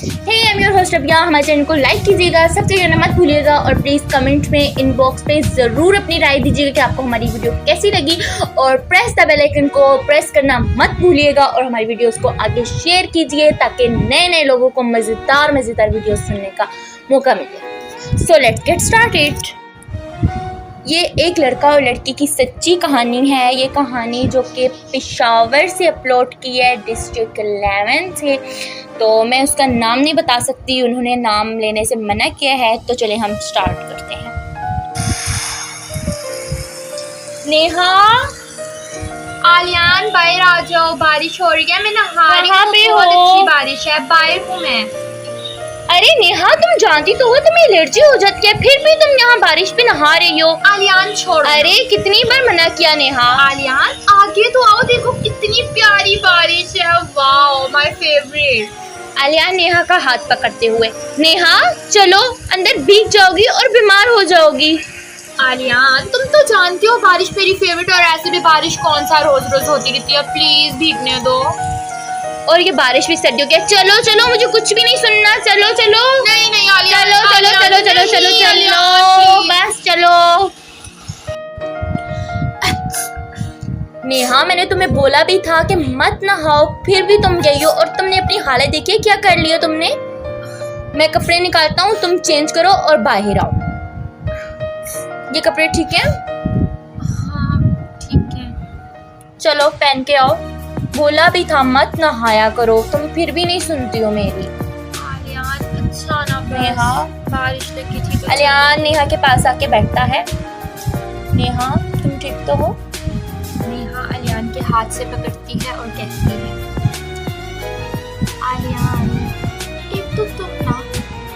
Hey I am your host Abiya. हमारे channel को like कीजिएगा, सब्सक्राइब करना मत भूलिएगा और प्लीज़ कमेंट में इनबॉक्स पे ज़रूर अपनी राय दीजिएगा कि आपको हमारी वीडियो कैसी लगी और प्रेस द बेल आइकन को प्रेस करना मत भूलिएगा और हमारी वीडियोस को आगे शेयर कीजिए ताकि नए नए लोगों को मज़ेदार वीडियोस सुनने का मौका मिले। So let's get started. ये एक लड़का और लड़की की सच्ची कहानी है। ये कहानी जो कि पेशावर से अपलोड की है, डिस्ट्रिक्ट 11 से। तो मैं उसका नाम नहीं बता सकती, उन्होंने नाम लेने से मना किया है। तो चले हम स्टार्ट करते हैं। नेहा, आलियान बाहर आ जाओ, बारिश हो रही है, मैं नहा रही कहाँ हूँ, पे बहुत हो? अच्छी बारिश है, बाहर हूँ मैं। अरे नेहा, तुम जानती तो हो तुम्हें एलर्जी हो जाती है, फिर भी तुम यहाँ बारिश पे नहा रही हो। आलियान छोड़ो। अरे कितनी बार मना किया नेहा। आलियान आगे तो आओ, देखो कितनी प्यारी बारिश है, wow my favourite. Aliyan Neha का हाथ पकड़ते हुए, नेहा चलो, अंदर भीग जाओगी और बीमार हो जाओगी। आलियान तुम तो जानती हो बारिश मेरी फेवरेट, और ऐसे भी बारिश कौन सा रोज रोज होती रहती है, प्लीज भीगने दो। और ये बारिश भी सर्दियों की है। चलो चलो, मुझे कुछ भी नहीं सुनना, चलो चलो। नहीं आलियान, चलो चलो चलो चलो चलो चलो, बस चलो। नेहा, मैंने तुम्हें बोला भी था कि मत नहाओ, फिर भी तुम गई हो और तुमने अपनी हालत देखी है, क्या कर लिया तुमने। मैं कपड़े निकालता हूँ, तुम चेंज करो और बाहर आओ। ये कपड़े ठीक है? हाँ ठीक है। चलो पहन के आओ। बोला भी था मत नहाया करो, तुम फिर भी नहीं सुनती हो मेरी। आलियान अच्छा ना, नेहा, बारिश लगी थी तो आलियान नेहा के पास आके बैठता है। नेहा, तुम ठीक तो हो? नेहा आलियान के हाथ से पकड़ती है और कहती है, आलियान एक तो तुम ना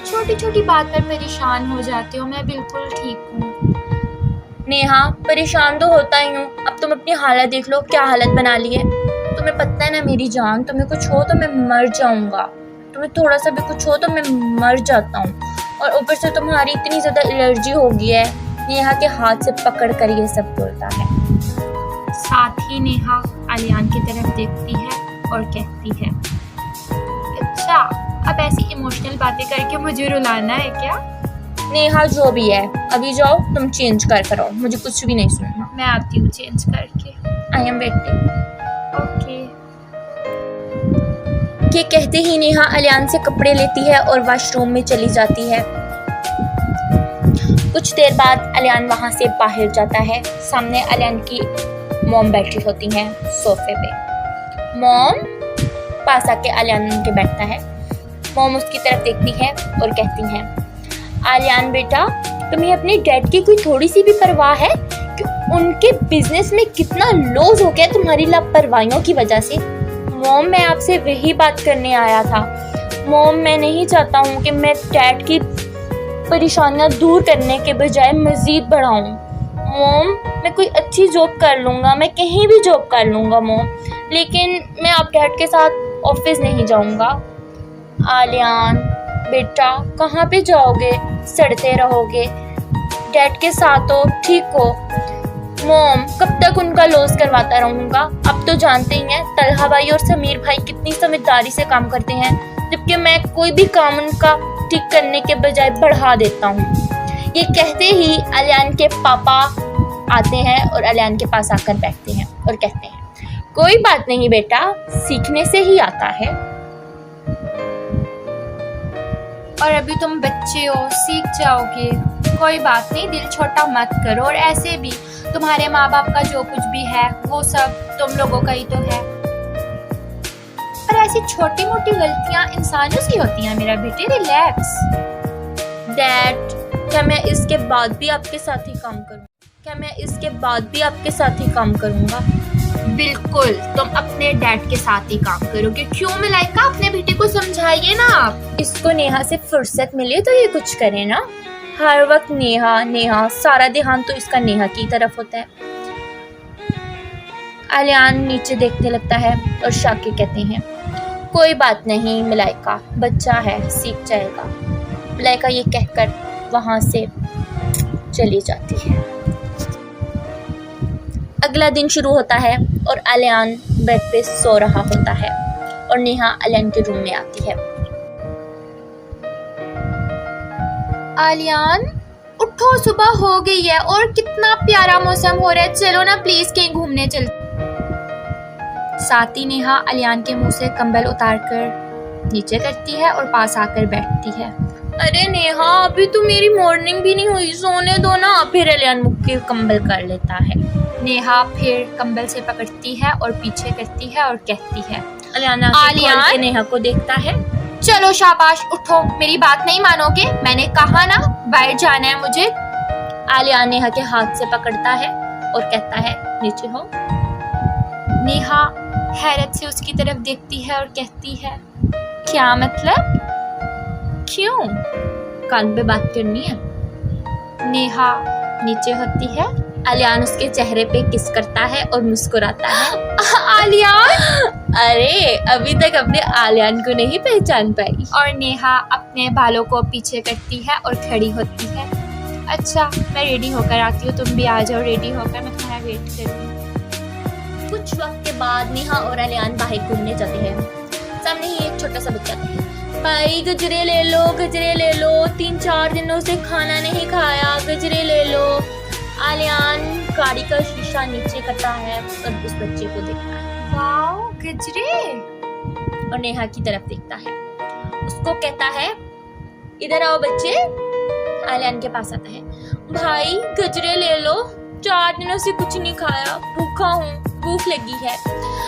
छोटी छोटी बात पर परेशान हो जाते हो, मैं बिल्कुल ठीक हूँ। नेहा, परेशान तो होता ही हूँ, अब तुम अपनी हालत देख लो, क्या हालत बना ली है। तुम्हें पता है ना मेरी जान, तुम्हें कुछ हो तो मैं मर जाऊंगा, तुम्हें थोड़ा सा भी कुछ हो तो मैं मर जाता हूँ। और ऊपर से तुम्हारी इतनी ज़्यादा एलर्जी हो गई है। नेहा के हाथ से पकड़ कर ये सब बोलता है। साथ ही नेहा आलियान की तरफ देखती है और कहती है, अच्छा अब ऐसी इमोशनल बातें करके मुझे रुलाना है क्या? नेहा, जो भी है, अभी जाओ, तुम चेंज कर करो, मुझे कुछ भी नहीं सुनना। मैं आती हूँ चेंज करके। I am waiting. ओके। ये कहते ही नेहा आलियान से कपड़े लेती है और वॉशरूम में चली जाती है। कुछ देर बाद आलियान वहां से बाहर जाता है। सामने आलियान की मॉम बैठी होती हैं सोफे पे। मॉम पास आके आलियान उनके बैठता है। मॉम उसकी तरफ देखती है और कहती हैं, आलियान बेटा, तुम्हें अपने डैड की कोई थोड़ी सी भी परवाह है कि उनके बिजनेस में कितना लॉस हो गया तुम्हारी लापरवाहियों की वजह से। मॉम, मैं आपसे वही बात करने आया था। मॉम, मैं नहीं चाहता हूँ कि मैं डैड की परेशानियाँ दूर करने के बजाय मज़ीद बढ़ाऊँ। मॉम, मैं कोई अच्छी जॉब कर लूँगा, मैं कहीं भी जॉब कर लूँगा मॉम, लेकिन मैं आप डैड के साथ ऑफिस नहीं जाऊँगा। आलियान बेटा, कहाँ पे जाओगे, सड़ते रहोगे, डैड के साथ हो, ठीक हो। मॉम, कब तक उनका लॉस करवाता रहूँगा। अब तो जानते ही हैं तलहा भाई और समीर भाई कितनी समझदारी से काम करते हैं, जबकि मैं कोई भी काम उनका ठीक करने के बजाय बढ़ा देता हूँ। ये कहते ही आलियान के पापा आते हैं और आलियान के पास आकर बैठते हैं और कहते हैं, कोई बात नहीं बेटा, सीखने से ही आता है। और अभी तुम बच्चे हो, सीख जाओगे, कोई बात नहीं, दिल छोटा मत करो। और ऐसे भी तुम्हारे माँ बाप का जो कुछ भी है वो सब तुम लोगों का ही तो है। पर ऐसी छोटी मोटी गलतियाँ इंसानों से होती हैं मेरा बेटे, रिलैक्स। डैड, क्या मैं इसके बाद भी आपके साथ ही काम करूँ? क्या मैं इसके बाद भी आपके साथ ही काम करूँगा? बिल्कुल, तुम अपने डैड के साथ ही काम करोगे। क्यों मलाइका, अपने बेटे को समझाइए ना आप। इसको नेहा से फुर्सत मिले तो ये कुछ करे ना। हर वक्त नेहा नेहा, सारा ध्यान तो इसका नेहा की तरफ होता है। आलियान नीचे देखने लगता है और शाकिर कहते हैं, कोई बात नहीं मलाइका, बच्चा है, सीख जाएगा। मलाइका ये कहकर वहाँ से चली जाती है। अगला दिन शुरू होता है और आलियान बेड पे सो रहा होता है और नेहा आलियान के रूम में आती है। आलियान उठो, सुबह हो गई है और कितना प्यारा मौसम हो रहा है, चलो ना प्लीज कहीं घूमने चलते। साथ ही नेहा आलियान के मुंह से कंबल उतारकर नीचे करती है और पास आकर बैठती है। अरे नेहा, अभी तो मेरी मॉर्निंग भी नहीं हुई, सोने दो ना। फिर अलियान मुख के कंबल कर लेता है। नेहा फिर कंबल से पकड़ती है और पीछे करती है और कहती है। आलियान नेहा को देखता है। चलो शाबाश, उठो, मेरी बात नहीं मानोगे? मैंने कहा ना बाहर जाना है मुझे। आलियान नेहा के हाथ से पकड़ता है और कहता है नीचे हो। नेहा हैरत से उसकी तरफ देखती है और कहती है क्या मतलब? क्यों? कान पे बात करनी है। नेहा नीचे होती है। आलियान उसके चेहरे पे किस करता है और मुस्कुराता है। आलियान! अरे अभी तक अपने आलियान को नहीं पहचान पाई। और नेहा अपने बालों को पीछे करती है और खड़ी होती है। अच्छा, मैं रेडी होकर आती हूँ, तुम भी आ जाओ रेडी होकर, मैं तुम्हारा वेट करूँगी। कुछ वक्त के बाद नेहा और आलियान बाहर घूमने जाते हैं। सामने ही एक छोटा सा बच्चा है। भाई गजरे ले लो, गजरे ले लो, 3-4 दिनों से खाना नहीं खाया, गजरे ले लो। आलियान गाड़ी का शीशा नीचे करता है और उस बच्चे को देखता है। वाओ, गजरे! और नेहा की तरफ देखता है। उसको कहता है इधर आओ बच्चे। आलियान के पास आता है। भाई गजरे ले लो, 4 दिनों से कुछ नहीं खाया, भूखा हूँ, भूख लगी है।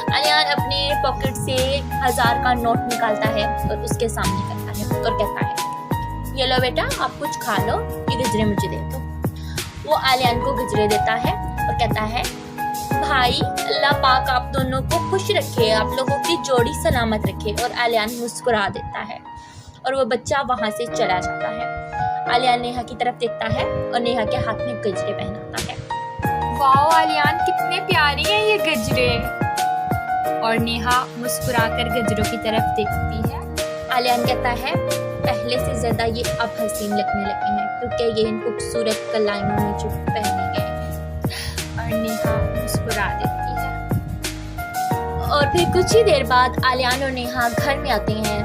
आलियान अपने पॉकेट से 1000 का नोट निकालता है और उसके सामने करता है और कहता है ये लो बेटा, आप कुछ खा लो, ये गजरे मुझे दे दो। वो आलियान को गजरे देता है और कहता है भाई अल्लाह पाक आप दोनों को खुश रखे, आप लोगों की जोड़ी सलामत रखे। और आलियान मुस्कुरा देता है और वो बच्चा वहां से चला जाता है। आलियान नेहा की तरफ देखता है और नेहा के हाथ में गजरे पहनाता है। वाओ आलियान, कितने प्यारे हैं ये गजरे। और नेहा मुस्कुराकर गजरों की तरफ देखती है। आलियान कहता है पहले से ज्यादा ये अब हसीन लगने लगे हैं क्योंकि ये इन खूबसूरत कलाइयों में जो पहने गए हैं। और नेहा मुस्कुरा देती है। और फिर कुछ ही देर बाद आलियान और नेहा घर में आते हैं।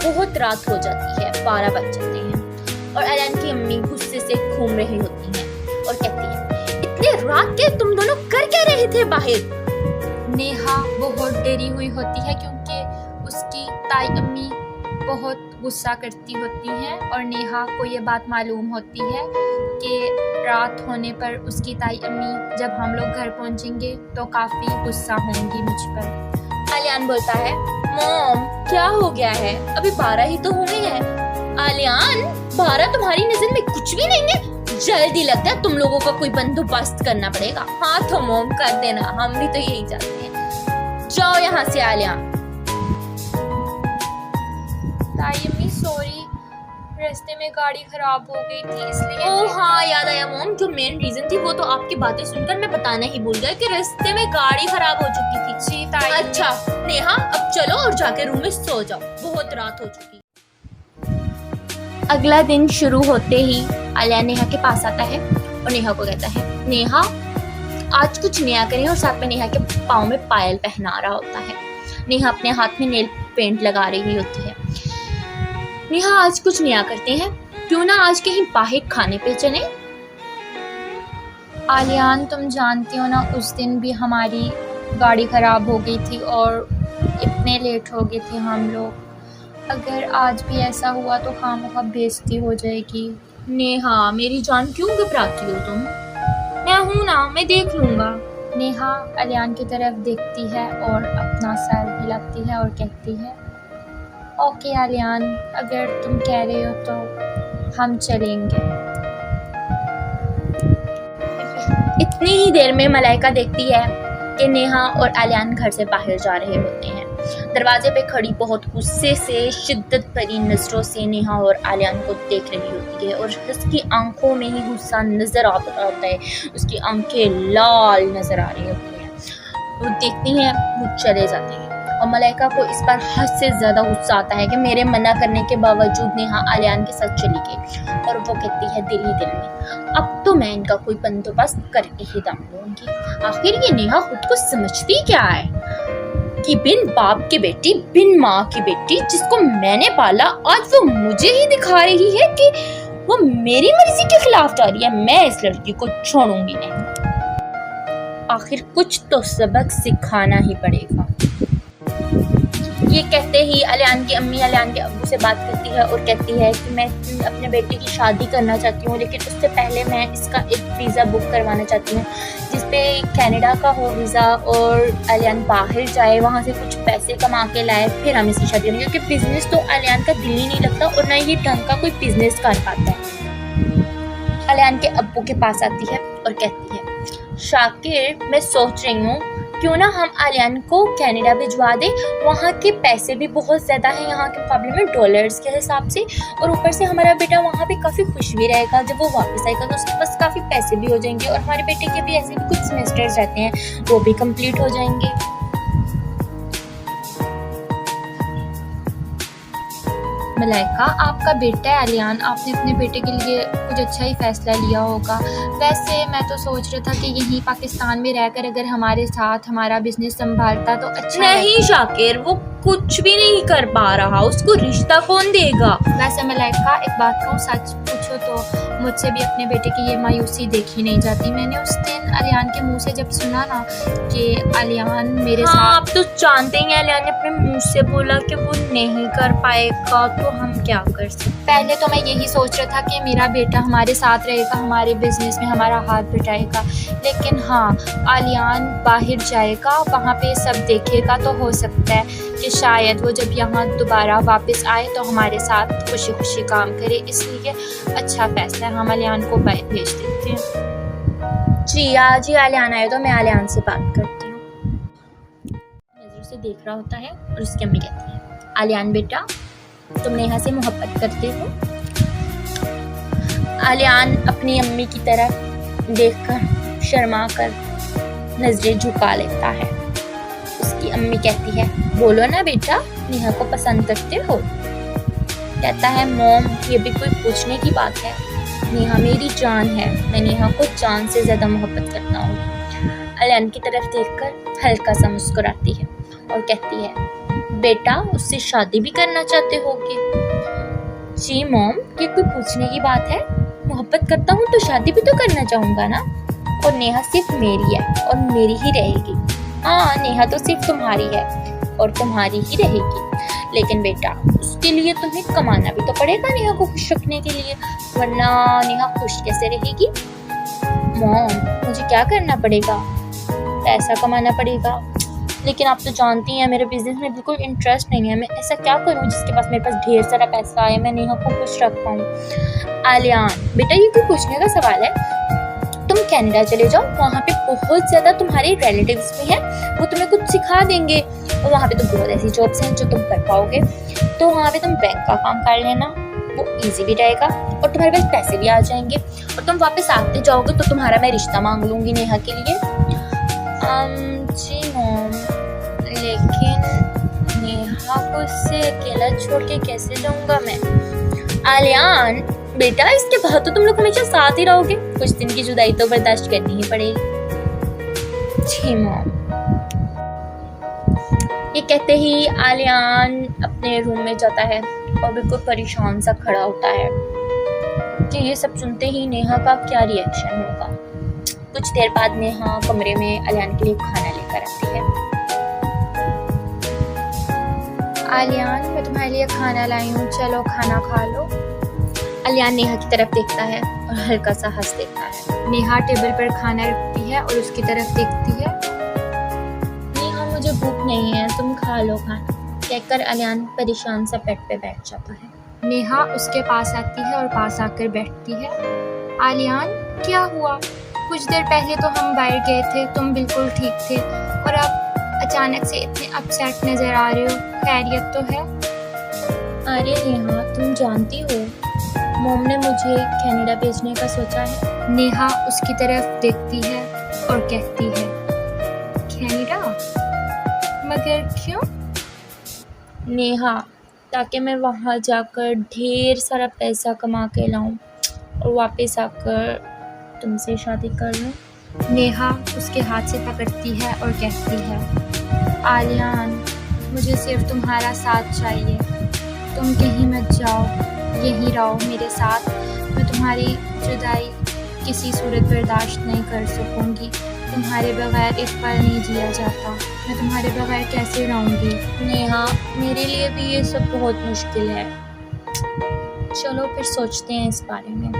बहुत रात हो जाती है, 12 बज जाते हैं और आलियान की अम्मी गुस्से से घूम रही होती हैं और कहती है इतने रात के तुम दोनों कर क्या रहे थे बाहर? नेहा बहुत डरी हुई होती है क्योंकि उसकी ताई अम्मी बहुत गुस्सा करती होती हैं और नेहा को ये बात मालूम होती है कि रात होने पर उसकी ताई अम्मी जब हम लोग घर पहुंचेंगे तो काफ़ी गुस्सा होंगी मुझ पर। आलियान बोलता है मॉम क्या हो गया है, अभी 12 ही तो हुए हैं। आलियान 12 तुम्हारी नजर में कुछ भी नहीं है? जल्दी लगता है तुम लोगों का कोई बंदोबस्त करना पड़ेगा। हाँ तो मॉम कर देना, हम भी तो यही चाहते हैं। जाओ यहाँ से आलियान। ताई अम्मी सॉरी, रास्ते में गाड़ी खराब हो गई थी इसलिए। ओह हाँ याद आया मॉम, जो मेन रीजन थी वो तो आपकी बातें सुनकर मैं बताना ही भूल गया कि रास्ते में गाड़ी खराब हो चुकी थी। जी ताई। अच्छा नेहा अब चलो और जाके रूम में सो जाओ, बहुत रात हो चुकी। अगला दिन शुरू होते ही आलिया नेहा के पास आता है और नेहा को कहता है नेहा आज कुछ नया करें, और साथ में नेहा के पाँव में पायल पहना रहा होता है। नेहा अपने हाथ में नेल पेंट लगा रही होती है। नेहा आज कुछ नया करते हैं, क्यों ना आज कहीं बाहर खाने पे चलें? आलियान तुम जानती हो ना उस दिन भी हमारी गाड़ी खराब हो गई थी और इतने लेट हो गए थे हम लोग। अगर आज भी ऐसा हुआ तो खामखा बेइज्जती हो जाएगी। नेहा मेरी जान क्यों घबराती हो तुम? मैं हूं ना, मैं देख लूंगा। नेहा आलियान की तरफ देखती है और अपना सर हिलाती है और कहती है ओके आलियान, अगर तुम कह रहे हो तो हम चलेंगे। इतनी ही देर में मलाइका देखती है कि नेहा और आलियान घर से बाहर जा रहे होते हैं। दरवाजे पे खड़ी बहुत गुस्से से शिद्दत भरी नजरों से नेहा और आलियान को देख रही होती है और उसकी आंखों में ही गुस्सा नजर आता होता है। उसकी आंखें लाल नजर आ रही होती हैं। वो देखती हैं, वो चले जाते हैं और मलाइका को इस पर हद से ज्यादा गुस्सा आता है कि मेरे मना करने के बावजूद नेहा आलियान के साथ चली गई। और वो कहती है दिल ही दिल में अब तो मैं इनका कोई बंदोबस्त करके ही दम लूंगी। आखिर ये नेहा खुद को समझती क्या है कि बिन बाप की बेटी, बिन माँ की बेटी जिसको मैंने पाला, आज वो मुझे ही दिखा रही है कि वो मेरी मर्जी के खिलाफ जा रही है, मैं इस लड़की को छोड़ूंगी नहीं। आखिर कुछ तो सबक सिखाना ही पड़ेगा। ये कहते ही अलियान की अम्मी अलियान के अब्बू से बात करती है और कहती है कि मैं अपने बेटे की शादी करना चाहती हूँ, लेकिन उससे पहले मैं इसका एक वीज़ा बुक करवाना चाहती हूँ जिसपे कनाडा का हो वीज़ा, और अलियान बाहर जाए, वहाँ से कुछ पैसे कमा के लाए, फिर हम इसकी शादी करेंगे। क्योंकि बिजनेस तो अलियान का दिल ही नहीं लगता और ना ये ढंग का कोई बिजनेस कर पाता है। अलियान के अब्बू के पास आती है और कहती है, शाकिर मैं सोच रही हूँ क्यों ना हम अलियान को कनाडा भिजवा दें, वहाँ के पैसे भी बहुत ज़्यादा हैं यहाँ के मुकाबले में डॉलर्स के हिसाब से, और ऊपर से हमारा बेटा वहाँ पे काफ़ी खुश भी रहेगा। जब वो वापस आएगा तो उसके पास काफ़ी पैसे भी हो जाएंगे, और हमारे बेटे के भी ऐसे भी कुछ सेमेस्टर्स रहते हैं वो भी कंप्लीट हो जाएंगे। मलाइका, आपका बेटा है अलियान, आपने अपने बेटे के लिए कुछ अच्छा ही फैसला लिया होगा। वैसे मैं तो सोच रहा था कि यहीं पाकिस्तान में रहकर अगर हमारे साथ हमारा बिजनेस संभालता तो अच्छा नहीं शाकिर, वो कुछ भी नहीं कर पा रहा, उसको रिश्ता कौन देगा। वैसे मलाइका, एक बात कहूँ, सच पूछो तो मुझसे भी अपने बेटे की ये मायूसी देखी नहीं जाती। मैंने उस दिन अलियान के मुंह से जब सुना ना कि अलियान मेरे साथ, आप तो जानते हैं अलियान ने अपने मुंह से बोला कि वो नहीं कर पाएगा, तो हम क्या कर सकते। पहले तो मैं यही सोच रहा था कि मेरा बेटा हमारे साथ रहेगा, हमारे बिजनेस में हमारा हाथ बटाएगा, लेकिन हाँ, अलियान बाहर जाएगा, वहाँ पे सब देखेगा, तो हो सकता है कि शायद वो जब यहाँ दोबारा वापस आए तो हमारे साथ खुशी खुशी काम करे। इसलिए अच्छा फैसला है, हम अलियान को बाहर भेज देते हैं। जी आज ही अलियान आए तो मैं अलियान से बात करती हूँ। नजरों से देख रहा होता है और उसकी अम्मी कहती है, अलियान बेटा तुम नेहा से मोहब्बत करते हो। अलियान अपनी अम्मी की तरफ देखकर शर्मा कर नजरें झुका लेता है। उसकी अम्मी कहती है, बोलो ना बेटा, नेहा को पसंद करते हो। कहता है, मॉम ये भी कोई पूछने की बात है, नेहा मेरी जान है, मैं नेहा को जान से ज़्यादा मोहब्बत करता हूँ। अलियान की तरफ देखकर हल्का सा मुस्कुराती है और कहती है, बेटा उससे शादी भी करना चाहते होगे। जी मॉम, ये कोई पूछने की बात है, मोहब्बत करता हूँ तो शादी भी तो करना चाहूँगा ना, और नेहा सिर्फ मेरी है और मेरी ही रहेगी। हाँ, नेहा तो सिर्फ तुम्हारी है और तुम्हारी ही रहेगी, लेकिन बेटा उसके लिए तुम्हें कमाना भी तो पड़ेगा नेहा को खुश रखने के लिए, वरना नेहा खुश कैसे रहेगी। मॉम मुझे क्या करना पड़ेगा, पैसा कमाना पड़ेगा, लेकिन आप तो जानती हैं मेरे बिजनेस में बिल्कुल इंटरेस्ट नहीं है। मैं ऐसा क्या करूं जिसके पास मेरे पास ढेर सारा पैसा आए, मैं नेहा को खुश रख पाऊँ। आलियान बेटा ये कोई पूछने का सवाल है, तुम कनाडा चले जाओ, वहाँ पे बहुत ज़्यादा तुम्हारे रिलेटिव्स भी हैं, वो तुम्हें कुछ सिखा देंगे, और वहाँ पे तो बहुत ऐसी जॉब्स हैं जो तुम कर पाओगे। तो वहाँ पे तुम बैंक का काम कर लेना, वो इजी भी रहेगा और तुम्हारे पास पैसे भी आ जाएंगे, और तुम वापस आते जाओगे तो तुम्हारा मैं रिश्ता मांग लूँगी नेहा के लिए। जी मॉम, लेकिन नेहा को उससे अकेला छोड़ के कैसे जाऊँगा मैं। आलियान बेटा इसके बाद तो तुम लोग हमेशा साथ ही रहोगे, कुछ दिन की जुदाई तो बर्दाश्त करनी ही पड़ेगी। जी मॉम। ये कहते ही आलियान अपने रूम में जाता है और बिल्कुल परेशान सा खड़ा होता है कि ये सब सुनते ही नेहा का क्या रिएक्शन होगा। कुछ देर बाद नेहा कमरे में आलियान के लिए खाना लेकर आती है। आलियान मैं तुम्हारे लिए खाना लाई हूँ, चलो खाना खा लो। आलियान नेहा की तरफ देखता है और हल्का सा हंस देता है। नेहा टेबल पर खाना रखती है और उसकी तरफ देखती है। नेहा मुझे भूख नहीं है, तुम खा लो खाना, कहकर आलियान परेशान सा बेड पे बैठ जाता है। नेहा उसके पास आती है और पास आकर बैठती है। आलियान क्या हुआ, कुछ देर पहले तो हम बाहर गए थे, तुम बिल्कुल ठीक थे, और अब अचानक से इतने अपसेट नजर आ रहे हो, खैरियत तो है। अरे नेहा तुम जानती हो मॉम ने मुझे कनाडा भेजने का सोचा है। नेहा उसकी तरफ देखती है और कहती है, कनाडा? मगर क्यों? नेहा ताकि मैं वहाँ जाकर ढेर सारा पैसा कमा के लाऊं और वापस आकर तुमसे शादी कर लूं। नेहा उसके हाथ से पकड़ती है और कहती है, आलियान मुझे सिर्फ तुम्हारा साथ चाहिए, तुम कहीं मत जाओ, यहीं रहो मेरे साथ, तुम्हारी जुदाई किसी सूरत बर्दाश्त नहीं कर सकूंगी। तुम्हारे बगैर एक पल नहीं जिया जाता। मैं तुम्हारे बगैर कैसे रहूंगी? नेहा, मेरे लिए भी ये सब बहुत मुश्किल है। चलो फिर सोचते हैं इस बारे में।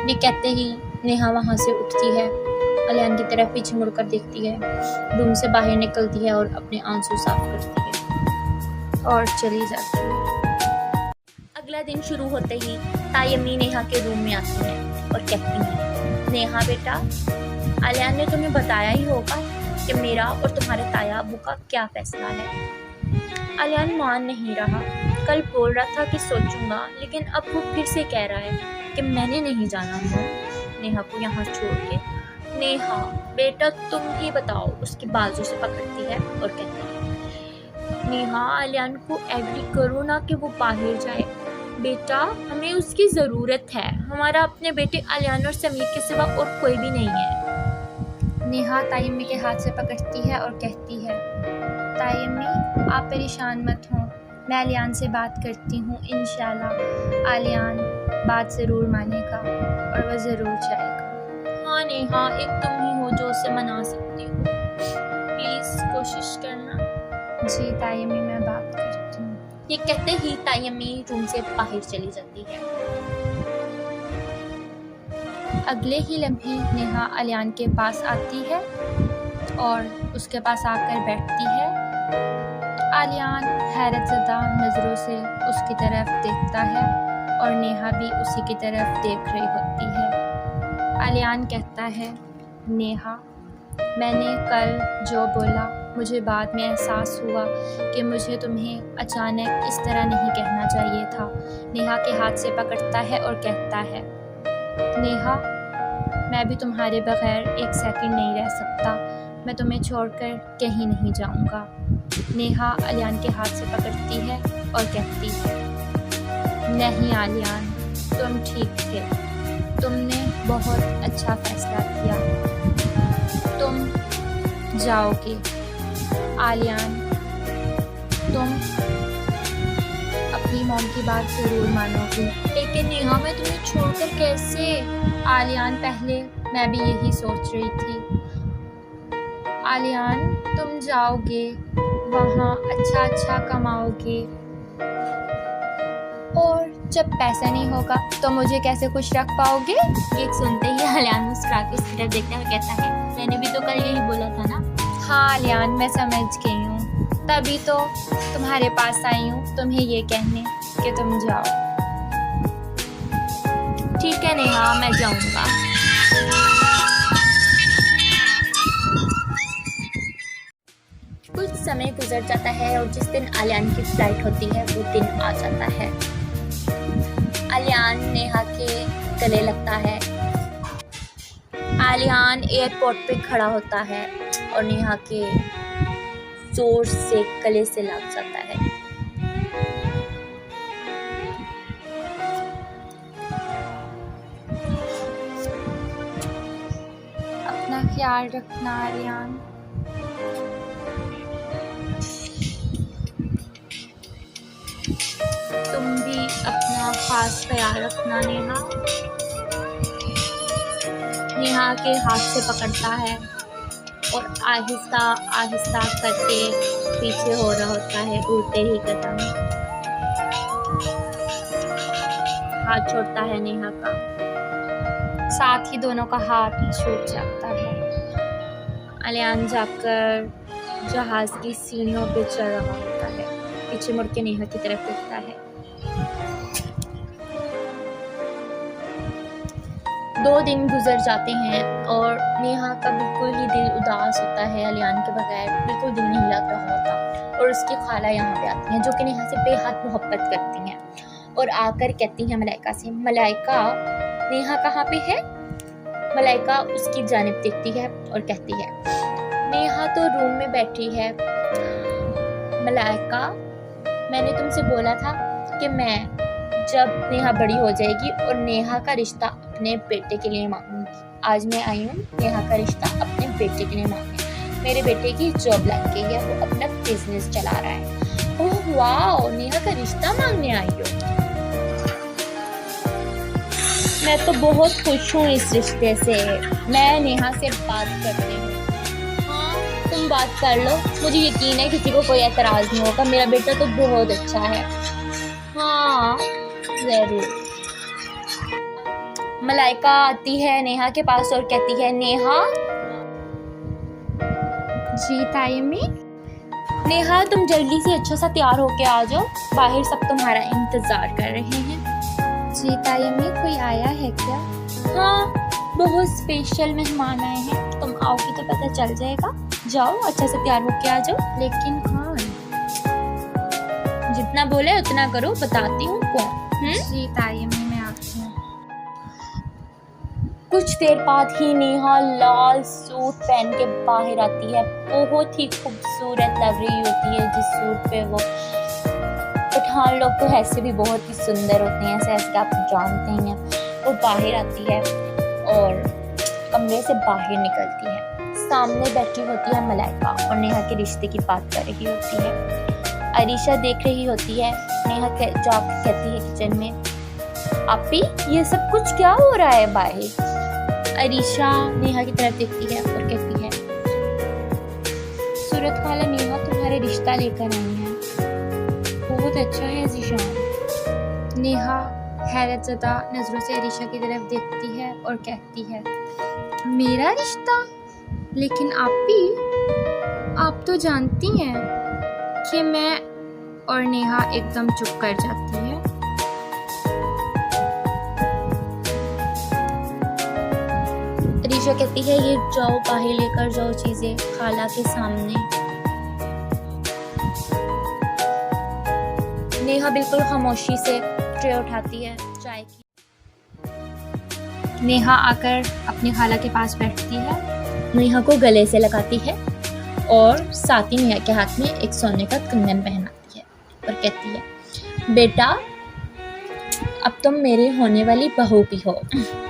ये कहते ही नेहा वहाँ से उठती है, अलियान की तरफ पीछे मुड़कर देखती है, रूम से बाहर निकलती है और अपने आंसू साफ करती है और चली जाती है। अगला दिन शुरू होते ही तायम्मी नेहा के रूम में आती है और कहती है, नेहा बेटा, अलियान ने तुम्हें बताया ही होगा कि मेरा और तुम्हारे ताया अबू का क्या फैसला है। अलियान मान नहीं रहा। कल बोल रहा था कि सोचूंगा, लेकिन अब वो फिर से कह रहा है कि मैंने नहीं जाना नेहा को यहाँ छोड़ के। नेहा बेटा तुम ही बताओ, उसकी बाजू से पकड़ती है और कहती है, नेहा अलियान को एग्री करो ना कि वो बाहर जाए। बेटा हमें उसकी ज़रूरत है। हमारा अपने बेटे अलियान और समीर के सिवा और कोई भी नहीं है। नेहा तायम्मी के हाथ से पकड़ती है और कहती है, तायम्मी आप परेशान मत हो, मैं अलियान से बात करती हूँ। इंशाल्लाह अलियान बात ज़रूर मानेगा और वह ज़रूर जाएगा। हाँ नेहा, एक तुम ही हो जो उसे मना सकती हो। प्लीज़ कोशिश करना। जी तायम्मी, मैं बात करती हूँ। ये कहते ही तायम्मी रूम से बाहर चली जाती है। अगले ही लम्हे नेहा अलियान के पास आती है और उसके पास आकर बैठती है। अलियान हैरतज़दा नज़रों से उसकी तरफ देखता है और नेहा भी उसी की तरफ देख रही होती है। अलियान कहता है, नेहा मैंने कल जो बोला, मुझे बाद में एहसास हुआ कि मुझे तुम्हें अचानक इस तरह नहीं कहना चाहिए था। नेहा के हाथ से पकड़ता है और कहता है, नेहा मैं भी तुम्हारे बगैर एक सेकंड नहीं रह सकता। मैं तुम्हें छोड़कर कहीं नहीं जाऊंगा। नेहा अलियान के हाथ से पकड़ती है और कहती है, नहीं अलियान, तुम ठीक थे। तुमने बहुत अच्छा फैसला किया। तुम जाओगे आलियान, तुम अपनी मॉम की बात ज़रूर मानोगी। लेकिन नेहा मैं तुम्हें छोड़कर कैसे? आलियान पहले मैं भी यही सोच रही थी। आलियान तुम जाओगे, वहाँ अच्छा कमाओगे और जब पैसा नहीं होगा तो मुझे कैसे खुश रख पाओगे? ये सुनते ही आलियान मुस्कुरा के उसकी तरफ देखता हुआ कहता है, मैंने भी तो कल यही बोला था ना। हाँ आलियान, मैं समझ गई हूँ, तभी तो तुम्हारे पास आई हूँ तुम्हें ये कहने कि तुम जाओ। ठीक है नेहा, मैं जाऊँगा। कुछ समय गुजर जाता है और जिस दिन आलियान की फ्लाइट होती है वो दिन आ जाता है। आलियान नेहा के गले लगता है। आलियान एयरपोर्ट पे खड़ा होता है और नेहा के जोर से गले से लग जाता है। अपना ख्याल रखना आलियान। तुम भी अपना खास ख्याल रखना नेहा। नेहा के हाथ से पकड़ता है और आहिस्ता आहिस्ता करके पीछे हो रहा होता है। उड़ते ही कदम हाथ छोड़ता है नेहा का, साथ ही दोनों का हाथ छूट जाता है। आलियान जाकर जहाज की सीढ़ियों पे चल रहा होता है। पीछे मुड़ के नेहा की तरफ देखता है। 2 दिन गुजर जाते हैं और नेहा का बिल्कुल ही दिल उदास होता है। आलियान के बगैर बिल्कुल दिल नहीं लग रहा होता और उसकी खाला यहाँ पे आती हैं जो कि नेहा से बेहद मोहब्बत करती हैं और आकर कहती हैं मलाइका से, मलाइका नेहा कहाँ पे है? मलाइका उसकी जानिब देखती है और कहती है, नेहा तो रूम में बैठी है। मलाइका मैंने तुमसे बोला था कि मैं जब नेहा बड़ी हो जाएगी और नेहा का रिश्ता अपने बेटे के लिए मांगूंगी। आज मैं आई हूँ नेहा का रिश्ता अपने बेटे के लिए मांगने। मेरे बेटे की जॉब लग गई है, वो अपना बिजनेस चला रहा है। ओह वाह, नेहा का रिश्ता मांगने आई हो। मैं तो बहुत खुश हूँ इस रिश्ते से। मैं नेहा से बात करती हूँ। हाँ, तुम बात कर लो, मुझे यकीन है किसी को कोई एतराज़ नहीं होगा। मेरा बेटा तो बहुत अच्छा है। हाँ ज़रूर। मलाइका आती है नेहा के पास और कहती है, नेहा। जी तायम्मी। नेहा, तुम जल्दी से अच्छा सा तैयार होके आ जाओ, बाहर सब तुम्हारा इंतजार कर रहे हैं। जी तायम्मी, कोई आया है क्या? हाँ, बहुत स्पेशल मेहमान आए हैं। तुम आओगी तो पता चल जाएगा। जाओ, अच्छा से तैयार होके आ जाओ। लेकिन कौन? जितना बोले उतना करो, बताती हूँ कौन। जी तायम्मी, मैं आती हूँ। कुछ देर बाद ही नेहा लाल सूट पहन के बाहर आती है। बहुत ही खूबसूरत लग रही होती है जिस सूट पे वो। पठान लोग तो ऐसे भी बहुत ही सुंदर होते हैं, ऐसे आप जानते ही हैं। वो बाहर आती है और कमरे से बाहर निकलती है। सामने बैठी होती है मलाइका और नेहा के रिश्ते की बात कर रही होती है। अरीशा देख रही होती है। नेहा जाकर कहती है किचन में, आपी ये सब कुछ क्या हो रहा है बाहर? अरीशा नेहा की तरफ देखती है और कहती है, सूरत खाला नेहा तुम्हारे रिश्ता लेकर आई है। बहुत अच्छा है ज़ीशान। नेहा हैरत ज़दा नज़रों से अरीशा की तरफ देखती है और कहती है, मेरा रिश्ता? लेकिन आप तो जानती हैं कि मैं। और नेहा एकदम चुप कर जाती है। अरीशा कहती है, ये जाओ बाहर लेकर जाओ चीजें खाला के सामने। नेहा बिल्कुल खामोशी से ट्रे उठाती है चाय की। नेहा आकर अपनी खाला के पास बैठती है। नेहा को गले से लगाती है और साथ ही नेहा के हाथ में एक सोने का कंगन पहनाती है और कहती है, बेटा अब तुम मेरी होने वाली बहू भी हो।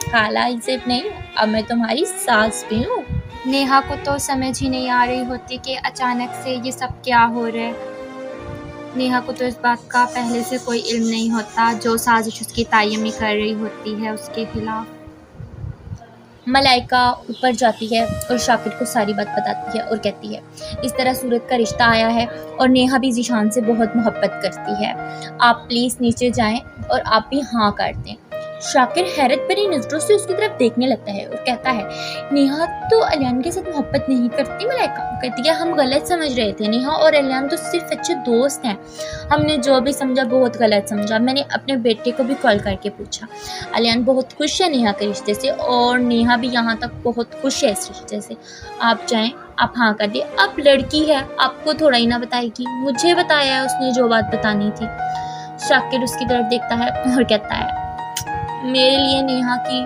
खाला ही सिर्फ नहीं, अब मैं तुम्हारी सास भी हूँ। नेहा को तो समझ ही नहीं आ रही होती कि अचानक से ये सब क्या हो रहा है। नेहा को तो इस बात का पहले से कोई इल्म नहीं होता जो साजिश उसकी तायम्मी कर रही होती है उसके खिलाफ। मलाइका ऊपर जाती है और शाकिर को सारी बात बताती है और कहती है, इस तरह सूरत का रिश्ता आया है और नेहा भी ज़ीशान से बहुत मोहब्बत करती है। आप प्लीज़ नीचे जाएं और आप भी हाँ कर दें। शाकिर हैरत भरी नज़रों से उसकी तरफ देखने लगता है और कहता है, नेहा तो अलियान के साथ मोहब्बत नहीं करती। मलाइका कहती है, हम गलत समझ रहे थे। नेहा और अलियान तो सिर्फ अच्छे दोस्त हैं। हमने जो भी समझा बहुत गलत समझा। मैंने अपने बेटे को भी कॉल करके पूछा। अलियान बहुत खुश है नेहा के रिश्ते से और नेहा भी यहाँ तक बहुत खुश है इस रिश्ते से। आप जाएँ, आप हाँ कर दिए। अब लड़की है, आपको थोड़ा ही ना बताएगी, मुझे बताया है उसने जो बात बतानी थी। शाकिर उसकी तरफ देखता है और कहता है, मेरे लिए नेहा की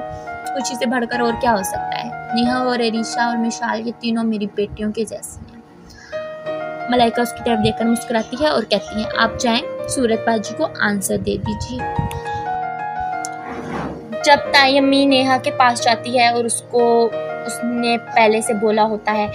खुशी से बढ़कर और क्या हो सकता है। नेहा और अरीशा और मिशाल ये तीनों मेरी बेटियों के जैसी हैं। मलाइका उसकी तरफ देखकर मुस्कुराती है और कहती है, आप जाएं, सूरत बाजी को आंसर दे दीजिए। जब तायम्मी नेहा के पास जाती है और उसने पहले से बोला होता है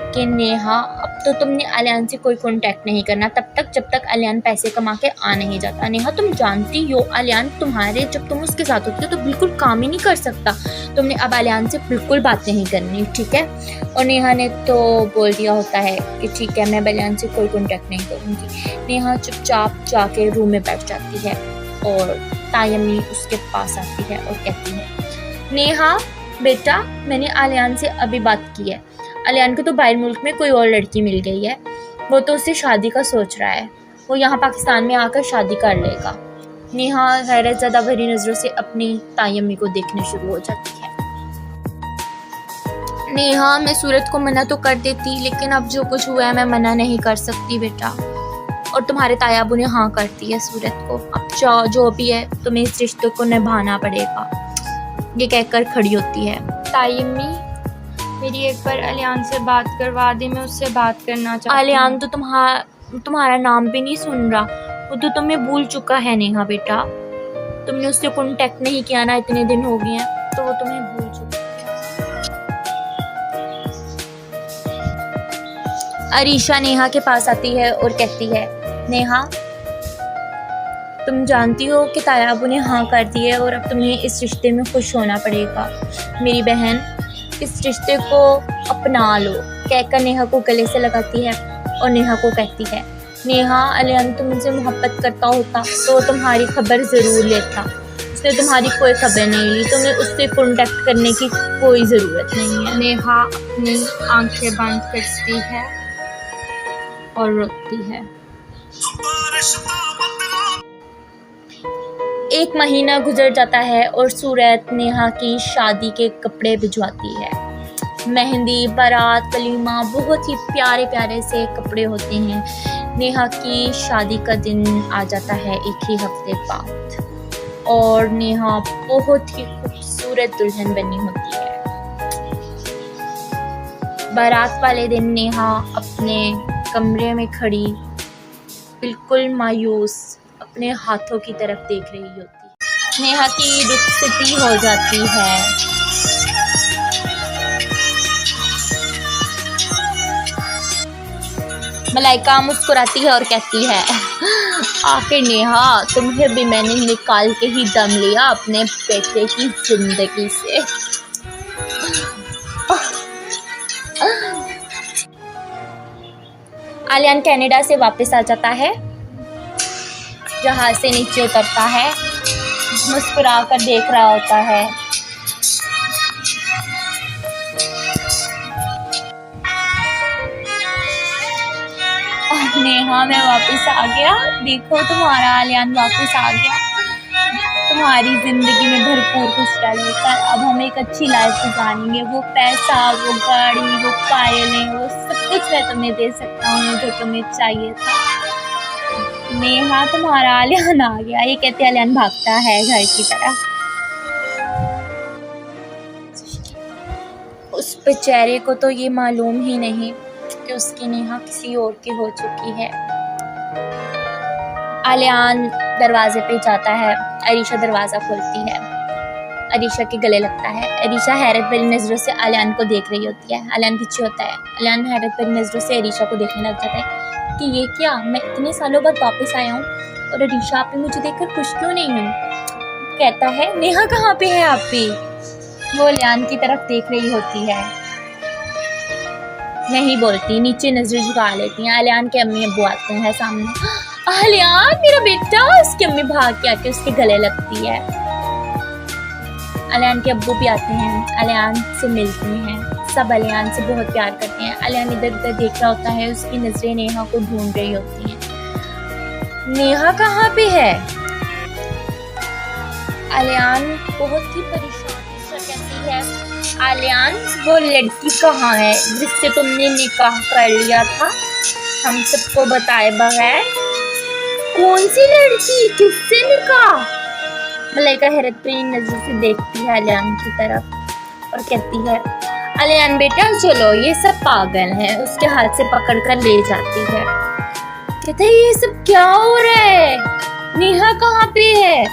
कि नेहा अब तो तुमने अलियान से कोई कांटेक्ट नहीं करना तब तक जब तक अलियान पैसे कमा के आ नहीं जाता। नेहा तुम जानती हो अलियान तुम्हारे जब तुम उसके साथ होती हो तो बिल्कुल काम ही नहीं कर सकता। तुमने अब अलियान से बिल्कुल बात नहीं करनी, ठीक है? और नेहा ने तो बोल दिया होता है कि ठीक है, मैं अलियान से कोई कांटेक्ट नहीं करूँगी। नेहा चुपचाप जाके रूम में बैठ जाती है और तायम्मी उसके पास आती है और कहती है, नेहा बेटा मैंने अलियान से अभी बात की है। अलियान को तो बाहर मुल्क में कोई और लड़की मिल गई है, वो तो उससे शादी का सोच रहा है। वो यहाँ पाकिस्तान में आकर शादी कर लेगा। नेहा हैरत ज़दा भरी नज़रों से अपनी तायम्मी को देखने शुरू हो जाती है। नेहा मैं सूरत को मना तो कर देती, लेकिन अब जो कुछ हुआ है मैं मना नहीं कर सकती बेटा। और तुम्हारे तायाबू ने हाँ कर दी है सूरत को। अब जो भी है तुम्हें इस रिश्ते को निभाना पड़ेगा। ये कहकर खड़ी होती है। तायम्मी मेरी एक बार अलियान से बात करवा दे, मैं उससे बात करना चाहती हूँ। अलियान तो तुम्हारा नाम भी नहीं सुन रहा, वो तो तुम्हें भूल चुका है नेहा बेटा। तुमने उससे कांटेक्ट नहीं किया ना, इतने दिन हो गए हैं, तो वो तुम्हें भूल चुका है। अरीशा नेहा के पास आती है और कहती है, नेहा तुम जानती हो कि तायाब ने हाँ कर दी है और अब तुम्हें इस रिश्ते में खुश होना पड़ेगा। मेरी बहन, इस रिश्ते को अपना लो, कहकर नेहा को गले से लगाती है और नेहा को कहती है, नेहा, अलियान तुमसे मोहब्बत करता होता तो तुम्हारी खबर ज़रूर लेता। उसने तुम्हारी कोई खबर नहीं ली, तुम्हें उससे कॉन्टैक्ट करने की कोई ज़रूरत नहीं है। नेहा अपनी आंखें बंद करती है और रोती है। 1 महीना गुजर जाता है और सूरत नेहा की शादी के कपड़े भिजवाती है। मेहंदी, बारात, वलीमा, बहुत ही प्यारे प्यारे से कपड़े होते हैं। नेहा की शादी का दिन आ जाता है 1 ही हफ्ते बाद और नेहा बहुत ही खूबसूरत दुल्हन बनी होती है। बारात वाले दिन नेहा अपने कमरे में खड़ी बिल्कुल मायूस अपने हाथों की तरफ देख रही होती। नेहा की रुखसती हो जाती है। मलाइका मुस्कुराती है और कहती है, आखिर नेहा, तुम्हें भी मैंने निकाल के ही दम लिया अपने बेटे की जिंदगी से। आलियान कनाडा से वापस आ जाता है, जहाज से नीचे उतरता है, मुस्कुरा कर देख रहा होता है। नेहा, मैं वापस आ गया, देखो तुम्हारा आलियान वापस आ गया, तुम्हारी ज़िंदगी में भरपूर खुशहाल लेकर अब हम एक अच्छी लाइफ गुजारेंगे। वो पैसा, वो गाड़ी, वो पायलें, वो सब कुछ मैं तुम्हें दे सकता हूँ जो तुम्हें चाहिए था। नेहा, तुम्हारा आलियान आ गया, ये कहते आलियान भागता है घर की तरफ। उस बेचारे को तो ये मालूम ही नहीं कि उसकी नेहा किसी और की हो चुकी है। आलियान दरवाजे पे जाता है, अरीशा दरवाज़ा खोलती है, अरीशा के गले लगता है। अरीशा हैरत भरी नज़रों से आलियान को देख रही होती है। आलियान पीछे होता है। आलियान हैरत भरी नज़रों से अरीशा को देखने लग जाता है कि ये क्या, मैं इतने सालों बाद वापस आया हूँ और अरीशा आप मुझे देखकर खुश क्यों नहीं हूँ। कहता है, नेहा कहाँ पे है आप भी? वो आलियान की तरफ देख रही होती है, नहीं बोलती, नीचे नजर झुका लेती हैं। आलियान के अम्मी अब्बू आते हैं सामने। आलियान, मेरा बेटा! उसकी अम्मी भाग के आके उसके गले लगती है। आलियान के अब्बू भी आते हैं, आलियान से मिलते हैं। सब आलियान से बहुत प्यार करते हैं। आलियान इधर उधर देख रहा होता है, उसकी नजरें नेहा को ढूंढ रही होती हैं। नेहा कहाँ पे है? आलियान बहुत ही परेशान कहती है, आलियान, वो लड़की कहाँ है जिससे तुमने निकाह कर लिया था हम सबको बताए बगैर? कौन सी लड़की, किससे निकाह? मलाइका हैरत भरी नजर से देखती है आलियान की तरफ और कहती है, आलियान बेटा चलो, ये सब पागल हैं। उसके हाथ से पकड़ कर ले जाती है। कहते है, ये सब क्या हो रहा है? नेहा कहाँ पे है?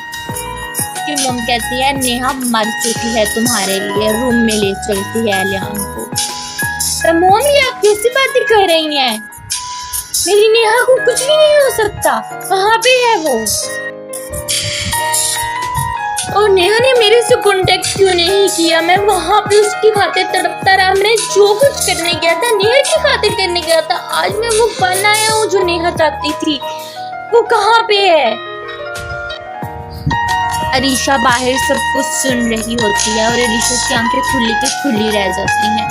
उसकी मम कहती है, नेहा मर चुकी है तुम्हारे लिए, रूम में ले चलती है आलियान को। तो मोम, ये आप कैसी बातें कर रही हैं? मेरी नेहा को कुछ भी नहीं हो सकता। कहाँ पे है वो? और नेहा ने मेरे से कांटेक्ट क्यों नहीं किया? मैं वहाँ पे उसकी खातिर तड़पता रहा। मैंने जो कुछ करने गया था नेहा की खातिर करने गया था। आज मैं वो बन आया हूँ जो नेहा चाहती थी। वो कहाँ पे है? अरीशा बाहर सब कुछ सुन रही होती है और अरीशा की आंखें खुली की खुली रह जाती हैं।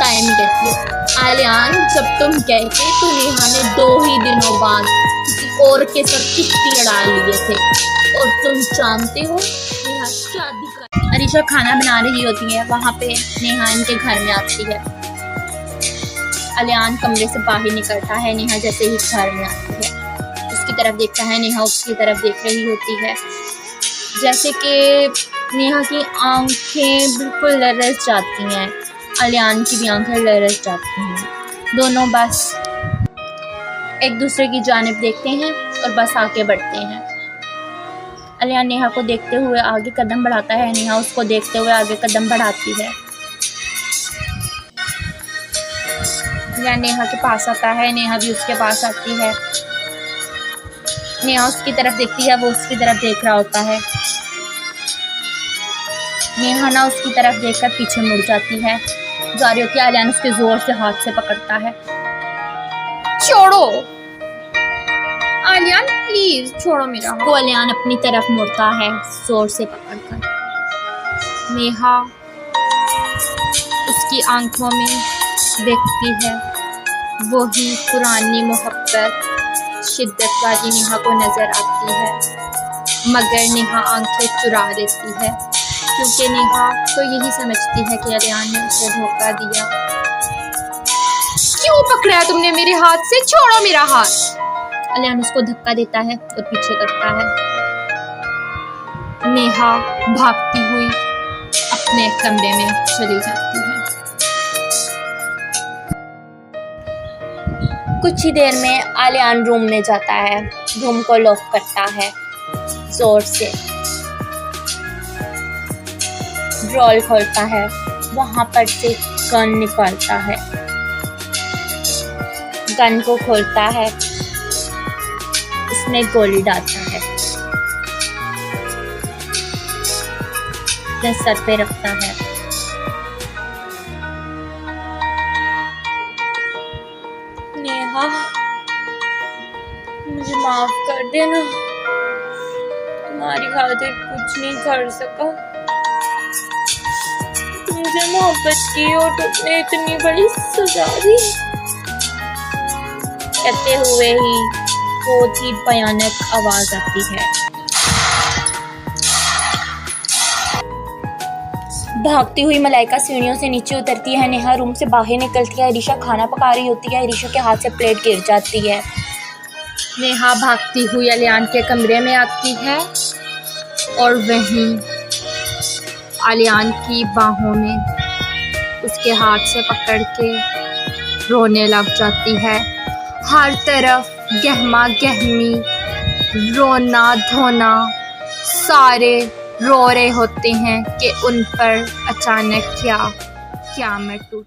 टाइम कहती है, आलियान, जब तुम कहते तो नेहा ने 2 ही दिनों बाद किसी और के साथ किस्ती लड़ा लिए थे और तुम जानते हो नेहा शादी कर। अरीशा खाना बना रही होती है, वहाँ पे नेहा इनके घर में आती है। आलियान कमरे से बाहर निकलता है, नेहा जैसे ही घर में आती है उसकी तरफ देखता है, नेहा उसकी तरफ देख रही होती है। जैसे कि नेहा की आंखें बिल्कुल लरस जाती हैं, आलियान की भी आंखें लरस जाती हैं। दोनों बस एक दूसरे की जानिब देखते हैं और बस आगे बढ़ते हैं। आलियान नेहा को देखते हुए आगे कदम बढ़ाता है, नेहा उसको देखते हुए आगे कदम बढ़ाती है। आलियान नेहा के पास आता है, नेहा भी उसके पास आती है। नेहा उसकी तरफ देखती है, वो उसकी तरफ देख रहा होता है। नेहा ना उसकी तरफ देखकर पीछे मुड़ जाती है। जा रही होती है, आलियान उसके जोर से हाथ से पकड़ता है। छोड़ो आलियान, प्लीज छोड़ो मेरा हाथ। तो आलियान अपनी तरफ मुड़ता है जोर से पकड़कर। नेहा उसकी आंखों में देखती है वही पुरानी मोहब्बत शिद्दत वाली नेहा को नजर आती है, मगर नेहा आंखें चुरा लेती है क्योंकि नेहा तो यही समझती है कि आलियान ने उसे धोखा दिया। क्यों पकड़ा है तुमने मेरे हाथ से? छोड़ो मेरा हाथ। आलियान उसको धक्का देता है और पीछे करता है। नेहा भागती हुई अपने कमरे में चली जाती है। कुछ ही देर में आलियान रूम में जाता है, रूम को लॉक करता है जोर से। ड्रॉल खोलता है, वहां पर से गन निकालता है। गन को खोलता है, उसमें गोली डालता है, अपने सर पे रखता है। नेहा, मुझे माफ कर देना, तुम्हारी खातिर कुछ नहीं कर सका। मुझे मोहब्बत की और तुमने इतनी बड़ी सजा दी। कहते हुए ही बहुत ही भयानक आवाज आती है। भागती हुई मलाइका सीढ़ियों से नीचे उतरती है। नेहा रूम से बाहर निकलती है। अरीशा खाना पका रही होती है। अरीशा के हाथ से प्लेट गिर जाती है। नेहा भागती हुई आलियान के कमरे में आती है और वहीं आलियान की बाहों में उसके हाथ से पकड़ के रोने लग जाती है। हर तरफ गहमा गहमी, रोना धोना, सारे रो रहे होते हैं कि उन पर अचानक क्या क़यामत टूट।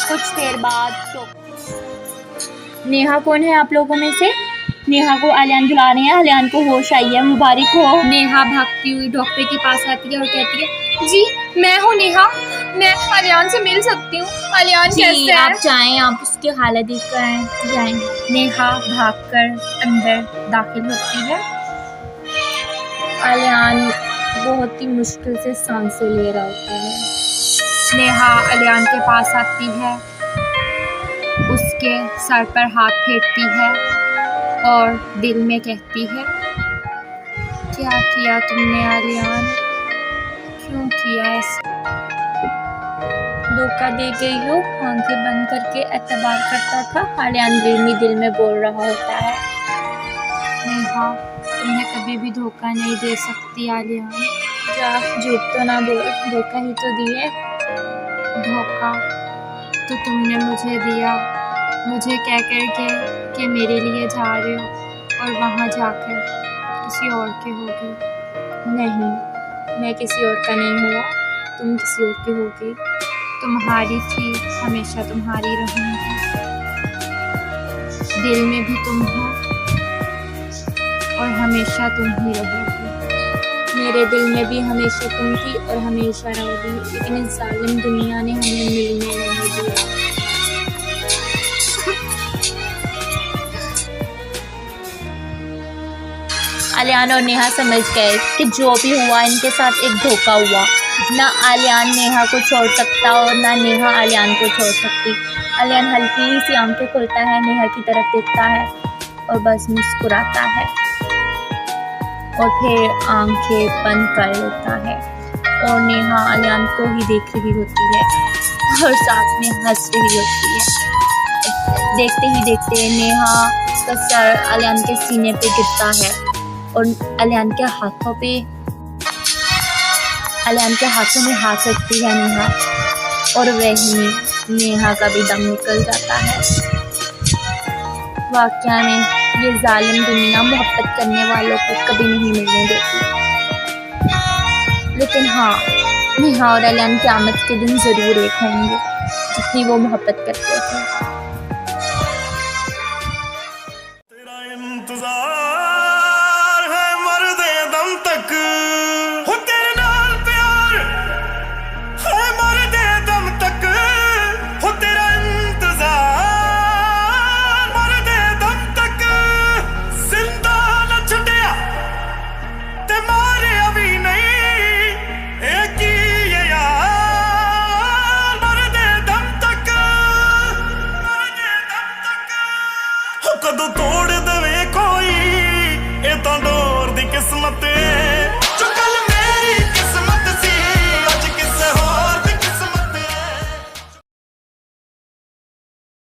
कुछ देर बाद तो नेहा कौन है आप लोगों में से? नेहा को आलियान बुला रहे हैं। आलियान को होश आई है, मुबारक हो। नेहा भागती हुई डॉक्टर के पास आती है और कहती है, जी मैं हूँ नेहा, मैं आलियान से मिल सकती हूँ। आलियान कैसे है? आप जाएं, आप उसकी हालत देख कर आएं, जाएं। नेहा भागकर अंदर दाखिल होती है। आलियान बहुत ही मुश्किल से सांसें ले रहा होता है। नेहा आलियान के पास आती है, उसके सर पर हाथ फेरती है और दिल में कहती है, क्या किया तुमने आलियान, क्यों किया ऐसा? धोखा दे गई हो, आंखें बंद करके एतबार करता था। आलियान दिल में बोल रहा होता है। नेहा तुम्हें कभी भी धोखा नहीं दे सकती आलियान। जा, झूठ तो ना बोल, धोखा ही तो दिए। धोखा तो तुमने मुझे दिया, मुझे कह कर के कि मेरे लिए जा रहे हो और वहाँ जाकर किसी और के हो गए। नहीं, मैं किसी और का नहीं हुआ, तुम किसी और की हो गई। तुम्हारी थी, हमेशा तुम्हारी रहूँगी। दिल में भी तुम हो और हमेशा तुम ही रहोगी। मेरे दिल में भी हमेशा तुम थी और हमेशा रहोगी, लेकिन इस जालिम दुनिया ने हमें मिलने नहीं दिया। आलियान और नेहा समझ गए कि जो भी हुआ इनके साथ एक धोखा हुआ। ना आलियान नेहा को छोड़ सकता और ना नेहा आलियान को छोड़ सकती। आलियान हल्की सी आंखें खोलता है, नेहा की तरफ देखता है और बस मुस्कुराता है और फिर आंखें बंद कर लेता है और नेहा आलियान को ही देख रही होती है और साथ में हंस रही होती है। देखते ही देखते नेहा का सर आलियान के सीने पे गिरता है और अलियान के हाथों में हाथ रखती है नेहा, और वही नेहा का भी दम निकल जाता है। वाकया में ये जालिम दुनिया मोहब्बत करने वालों को कभी नहीं मिलने देती। लेकिन हाँ, नेहा और अलियान क़यामत के दिन ज़रूर एक होंगे, जितनी वो मोहब्बत करते थे।